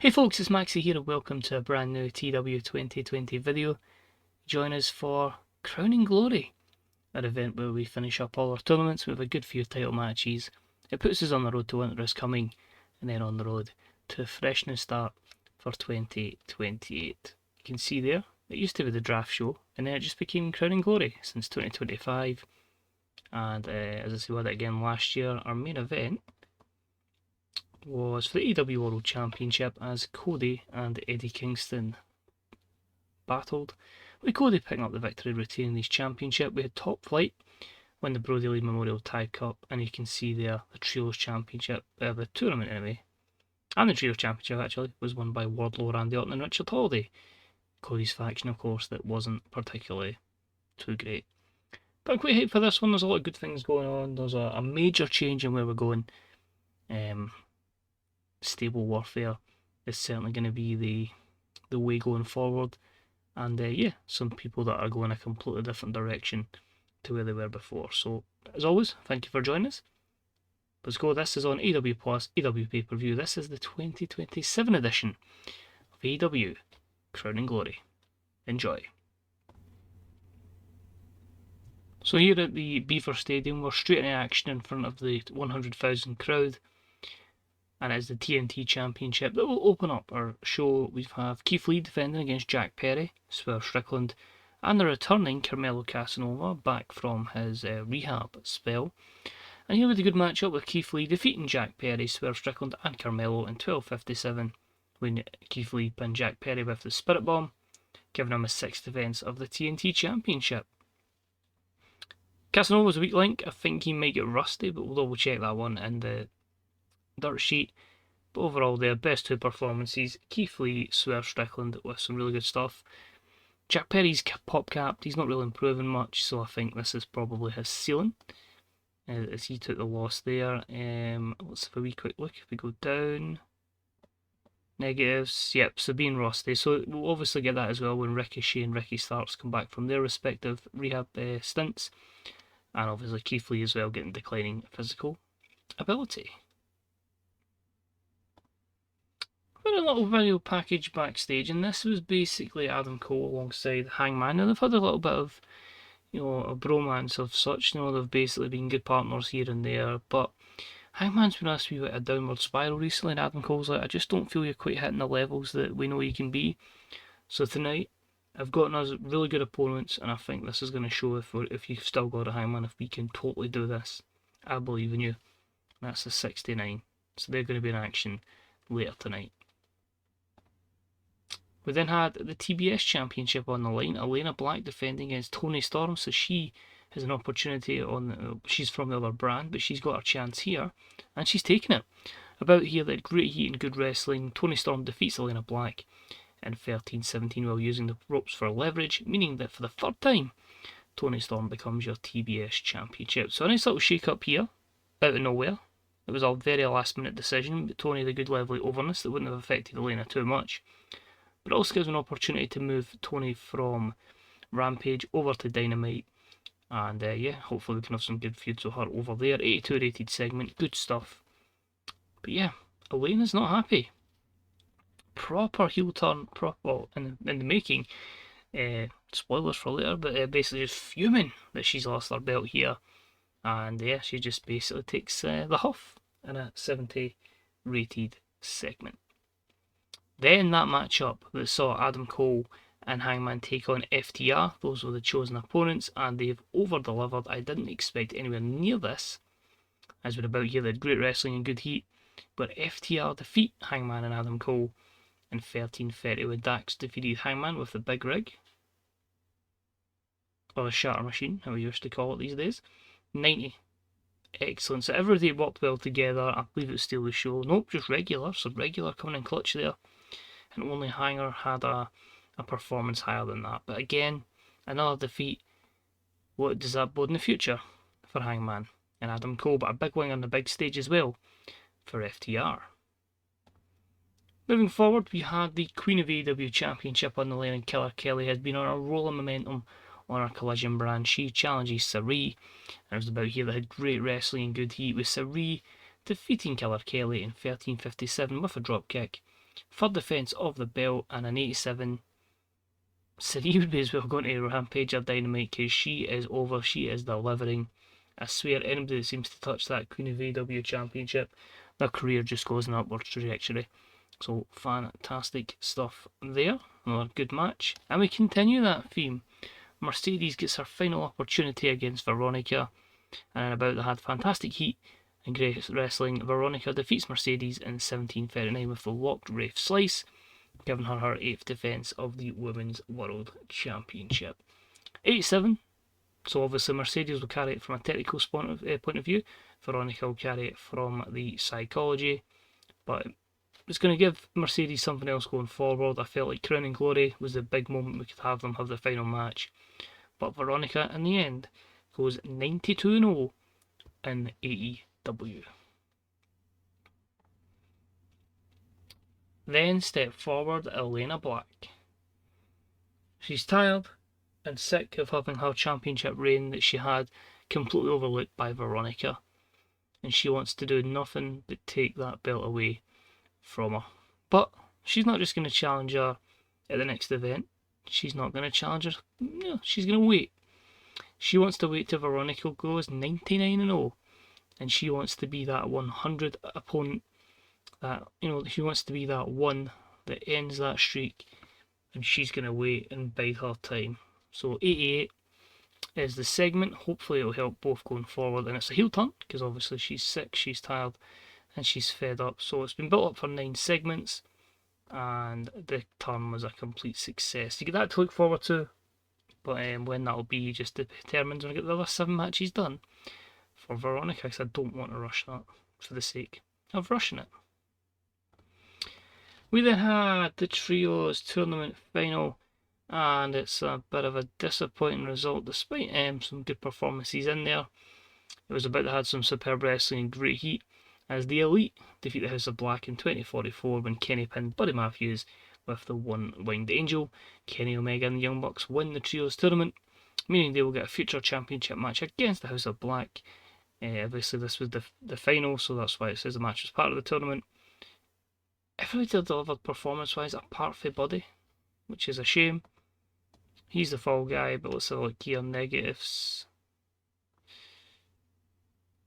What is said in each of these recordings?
Hey folks, it's Maxie here and welcome to a brand new TEW2020 video. Join us for Crowning Glory, an event where we finish up all our tournaments with a good few title matches. It puts us on the road to winter is coming and then on the road to a fresh new start for 2028. You can see there, it used to be the draft show and then it just became Crowning Glory since 2025. And as I said, we had it again last year. Our main event was for the AEW World Championship as Cody and Eddie Kingston battled, with Cody picking up the victory, retaining his championship. We had Top Flight win the Brodie Lee Memorial Tag Cup, and you can see there the Trios Championship, the tournament anyway, and the Trios Championship actually was won by Wardlow, Randy Orton and Richard Holiday. Cody's faction, of course, that wasn't particularly too great. But I'm quite hyped for this one. There's a lot of good things going on. There's a major change in where we're going. Stable warfare is certainly going to be the way going forward, and yeah, some people that are going a completely different direction to where they were before. So as always, thank you for joining us. Let's go. This is on AEW Plus, AEW pay-per-view. This is the 2027 edition of AEW Crowning Glory. Enjoy. So here at the Beaver Stadium, we're straight into action in front of the 100,000 crowd. And it's the TNT Championship that will open up our show. We have Keith Lee defending against Jack Perry, Swerve Strickland, and the returning Carmelo Casanova back from his rehab spell. And here with a good matchup with Keith Lee defeating Jack Perry, Swerve Strickland, and Carmelo in 12:57 when Keith Lee pinned Jack Perry with the Spirit Bomb, giving him his 6th defence of the TNT Championship. Casanova's a weak link. I think he might get rusty, but we'll double check that one in the dirt sheet. But overall, their best two performances, Keith Lee, Swerve Strickland, with some really good stuff. Jack Perry's pop capped, he's not really improving much, so I think this is probably his ceiling, as he took the loss there. Let's have a wee quick look. If we go down, negatives, yep, Sabine rusty, so we'll obviously get that as well when Ricochet and Ricky Starks come back from their respective rehab stints, and obviously Keith Lee as well getting declining physical ability. A little video package backstage, and this was basically Adam Cole alongside Hangman, and they've had a little bit of, a bromance of such. They've basically been good partners here and there, but Hangman's been asked to be a downward spiral recently, and Adam Cole's like, I just don't feel you're quite hitting the levels that we know you can be. So tonight, I've gotten us really good opponents, and I think this is going to show if you've still got a Hangman, if we can totally do this. I believe in you. That's the 69. So they're going to be in action later tonight. We then had the TBS Championship on the line. Elena Black defending against Toni Storm, so she has an opportunity she's from the other brand, but she's got her chance here, and she's taken it. About here, that great heat and good wrestling. Toni Storm defeats Elena Black in 13-17 while using the ropes for leverage, meaning that for the third time, Toni Storm becomes your TBS Championship. So a nice little shake-up here, out of nowhere. It was a very last-minute decision, but Toni had a good level of overness that wouldn't have affected Elena too much. But it also gives an opportunity to move Toni from Rampage over to Dynamite. And yeah, hopefully we can have some good feuds with her over there. 82 rated segment, good stuff. But yeah, Elena's not happy. Proper heel turn, in the making. Spoilers for later, but basically just fuming that she's lost her belt here. And yeah, she just basically takes the huff in a 70 rated segment. Then that matchup that saw Adam Cole and Hangman take on FTR. Those were the chosen opponents, and they've over-delivered. I didn't expect anywhere near this, as we're about here. They had great wrestling and good heat, but FTR defeat Hangman and Adam Cole in 13:30, with Dax defeated Hangman with the big rig, or the shatter machine, how we used to call it these days. 90. Excellent. So everybody worked well together. I believe it was still the show. Nope, just regular. So regular coming in clutch there. And only Hanger had a performance higher than that. But again, another defeat. What does that bode in the future for Hangman and Adam Cole? But a big win on the big stage as well for FTR. Moving forward, we had the Queen of AEW Championship on the line, and Killer Kelly has been on a roll of momentum on our Collision brand. She challenges Sarii, and it was about here that had great wrestling and good heat, with Sarii defeating Killer Kelly in 13:57 with a drop kick. third defence of the belt, and an 87. Siri would be as well going to Rampage or Dynamite because she is over, she is delivering. I swear, anybody that seems to touch that Queen of AEW Championship, their career just goes in an upward trajectory. So, fantastic stuff there. Another good match. And we continue that theme. Mercedes gets her final opportunity against Veronica, and about they had fantastic heat and great wrestling. Veronica defeats Mercedes in 17:39 with the locked ref slice, giving her her 8th defence of the Women's World Championship. 87. So obviously Mercedes will carry it from a technical point of view. Veronica will carry it from the psychology. But it's going to give Mercedes something else going forward. I felt like Crown and Glory was the big moment we could have them have the final match. But Veronica, in the end, goes 92-0 in AEW. Then step forward Elena Black. She's tired and sick of having her championship reign that she had completely overlooked by Veronica. And she wants to do nothing but take that belt away from her. But she's not just going to challenge her at the next event. She's not going to challenge her. No, she's going to wait. She wants to wait till Veronica goes 99-0. And she wants to be that 100 opponent. That, she wants to be that one that ends that streak. And she's going to wait and bide her time. So 88 is the segment. Hopefully it'll help both going forward. And it's a heel turn, because obviously she's sick, she's tired, and she's fed up. So it's been built up for 9 segments, and the turn was a complete success. You get that to look forward to, but when that'll be just determines when I get the other 7 matches done for Veronica, because I don't want to rush that for the sake of rushing it. We then had the Trios Tournament Final, and it's a bit of a disappointing result despite some good performances in there. It was about to have some superb wrestling and great heat, as the Elite defeat the House of Black in 2044 when Kenny pinned Buddy Matthews with the One-Winged Angel. Kenny Omega and the Young Bucks win the Trios Tournament, meaning they will get a future championship match against the House of Black. Obviously this was the final, so that's why it says the match was part of the tournament. Everybody delivered performance-wise apart from Buddy, which is a shame. He's the fall guy, but let's have a look here. Negatives.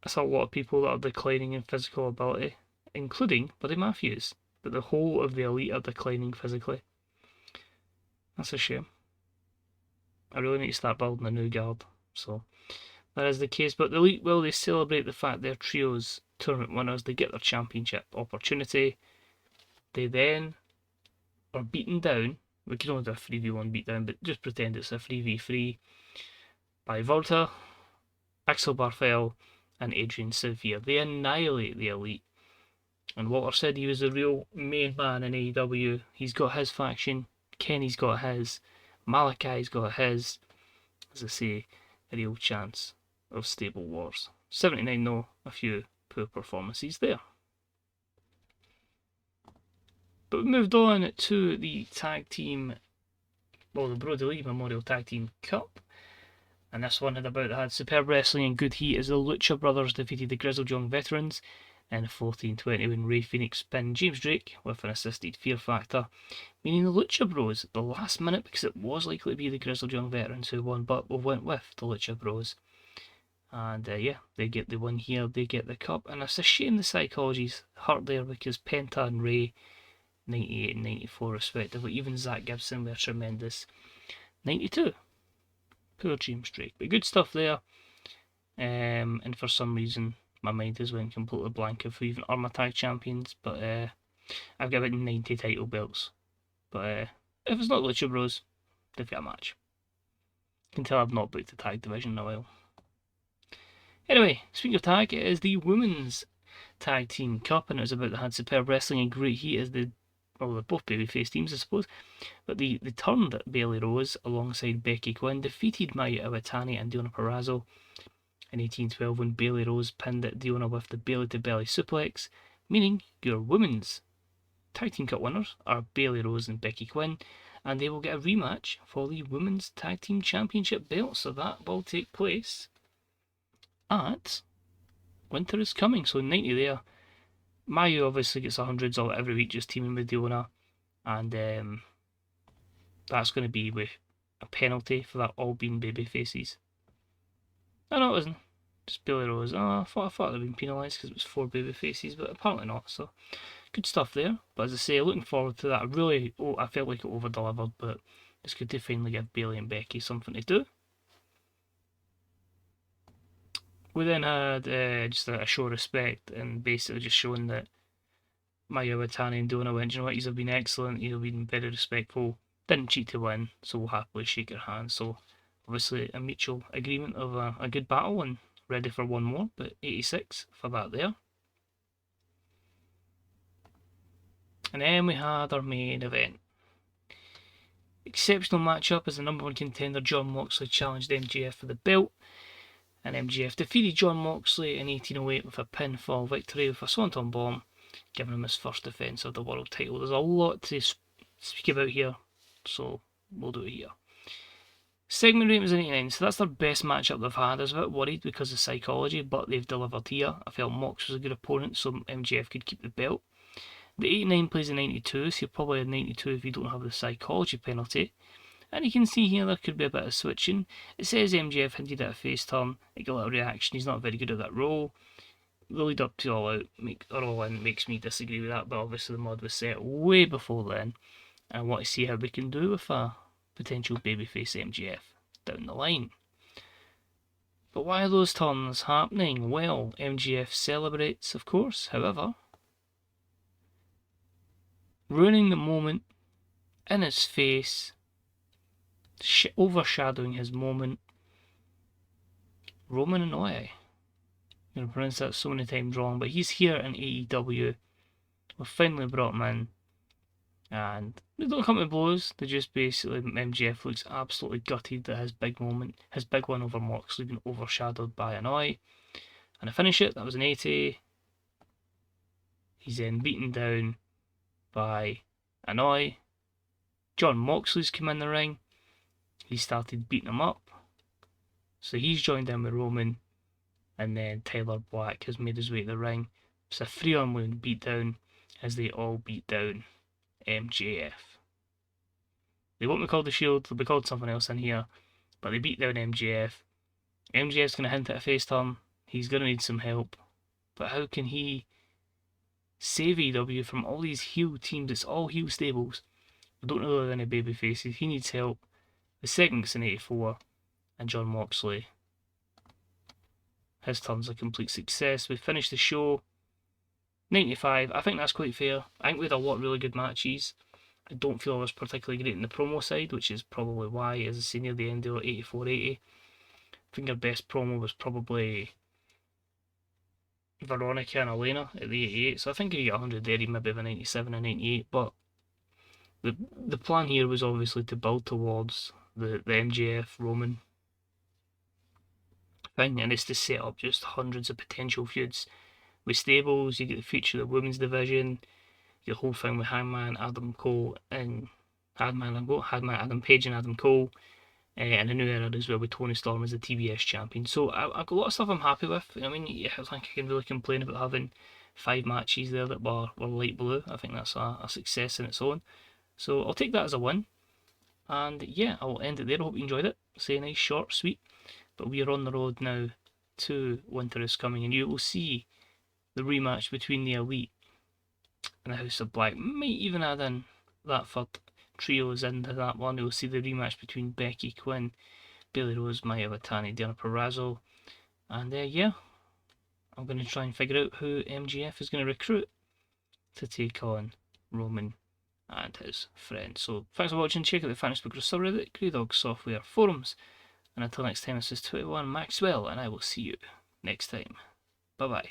That's a lot of people that are declining in physical ability, including Buddy Matthews. But the whole of the Elite are declining physically. That's a shame. I really need to start building a new guard. So that is the case. But the Elite, well, they celebrate the fact they're Trios tournament winners. They get their championship opportunity. They then are beaten down. We can only do a 3v1 beatdown, but just pretend it's a 3v3 by Volta, Axel Barthel, and Adrian Sevier. They annihilate the Elite. And Walter said he was the real main man in AEW. He's got his faction, Kenny's got his, Malachi's got his. As I say, a real chance of stable wars. 79 though, a few poor performances there. But we moved on to the tag team, well, the Brodie Lee Memorial Tag Team Cup. And this one had superb wrestling and good heat as the Lucha Brothers defeated the Grizzled Young Veterans in 14:20 when Ray Phoenix pinned James Drake with an assisted Fear Factor, meaning the Lucha Bros at the last minute, because it was likely to be the Grizzled Young Veterans who won, but we went with the Lucha Bros. And yeah, they get the win here, they get the cup, and it's a shame the psychology's hurt there because Penta and Ray, 98 and 94 respectively, even Zach Gibson were tremendous. 92. Poor James Drake, but good stuff there. And for some reason, my mind has went completely blank of who even are my tag champions, but I've got about 90 title belts. But if it's not Lucha Bros, they've got a match. You can tell I've not booked the tag division in a while. Anyway, speaking of tag, it is the Women's Tag Team Cup, and it was about to have superb wrestling and great heat as they're both babyface teams, I suppose. But they turned Bayley Rose alongside Becky Quinn, defeated Maya Iwatani and Deonna Purrazzo in 1812 when Bayley Rose pinned Deonna with the belly to belly suplex, meaning your Women's Tag Team Cup winners are Bayley Rose and Becky Quinn, and they will get a rematch for the Women's Tag Team Championship belt. So that will take place at Winter is Coming. So 90 there. Mayu obviously gets 100s all every week just teaming with Diona, and that's going to be with a penalty for that all being baby faces. No, it wasn't. Just Billy Rose. Oh, I thought they'd been penalised because it was 4 baby faces, but apparently not. So good stuff there. But as I say, looking forward to that. I felt like it over delivered, but it's good to finally give Bayley and Becky something to do. We then had just a show of respect and basically just showing that Mayu Iwatani and Donna went, you know what, he's been excellent, he's been very respectful, didn't cheat to win, so we'll happily shake your hand. So obviously a mutual agreement of a good battle and ready for one more, but 86 for that there. And then we had our main event. Exceptional matchup as the number 1 contender Jon Moxley challenged MJF for the belt, and MJF defeated Jon Moxley in 1808 with a pinfall victory with a Swanton Bomb, giving him his first defence of the World Title. There's a lot to speak about here, so we'll do it here. Segment rate was an 89, so that's their best matchup they've had. I was a bit worried because of psychology, but they've delivered here. I felt Mox was a good opponent, so MJF could keep the belt. The 89 plays a 92, so you're probably a 92 if you don't have the psychology penalty. And you can see here there could be a bit of switching. It says MJF hinted at a face turn, it got a little reaction, he's not very good at that role. The lead up to All Out, or All In, makes me disagree with that, but obviously the mod was set way before then. And I want to see how we can do with a potential babyface MJF down the line. But why are those turns happening? Well, MJF celebrates, of course, however, ruining the moment in his face, overshadowing his moment. Roman Inoue. I'm going to pronounce that so many times wrong, but he's here in AEW. We've finally brought him in, and they don't come to blows. They just basically, MJF looks absolutely gutted that his big moment, his big one over Moxley, been overshadowed by Inoue. And I finish it, that was an 80. He's then beaten down by Inoue. Jon Moxley's come in the ring. He started beating him up. So he's joined in with Roman. And then Tyler Black has made his way to the ring. It's a 3-on-1 beatdown as they all beat down MJF. They won't be called the Shield, they'll be called something else in here. But they beat down MJF. MJF's going to hint at a face turn. He's going to need some help. But how can he save AEW from all these heel teams? It's all heel stables. I don't know if any baby faces. He needs help. The segment's in 84. And Jon Moxley, his turn's a complete success. We finished the show 95. I think that's quite fair. I think we had a lot of really good matches. I don't feel I was particularly great in the promo side, which is probably why, as I say, near the end of 84-80. I think our best promo was probably Veronica and Elena at the 88. So I think you get 100 there, maybe the 97 and 98. But the plan here was obviously to build towards the MJF Roman thing, and it's to set up just hundreds of potential feuds with stables. You get the future of the women's division, the whole thing with Hangman Adam Cole and Adam Page and Adam Cole, and a new era as well with Tony Storm as the TBS champion. So I've got a lot of stuff I'm happy with. I mean, I don't think I can really complain about having 5 matches there that were light blue. I think that's a success in its own. So I'll take that as a win. And yeah, I'll end it there. I hope you enjoyed it. Say nice, short, sweet. But we are on the road now to Winter is Coming, and you will see the rematch between the Elite and the House of Black. Might even add in that third trios into that one. You'll see the rematch between Becky, Quinn, Bayley Rose, Mayu Iwatani, Deonna Purrazzo. And yeah, I'm going to try and figure out who MJF is going to recruit to take on Roman and his friends. So thanks for watching. Check out the Facebook subreddit, Grey Dog Software forums. And until next time, this is 21 Maxwell, and I will see you next time. Bye bye.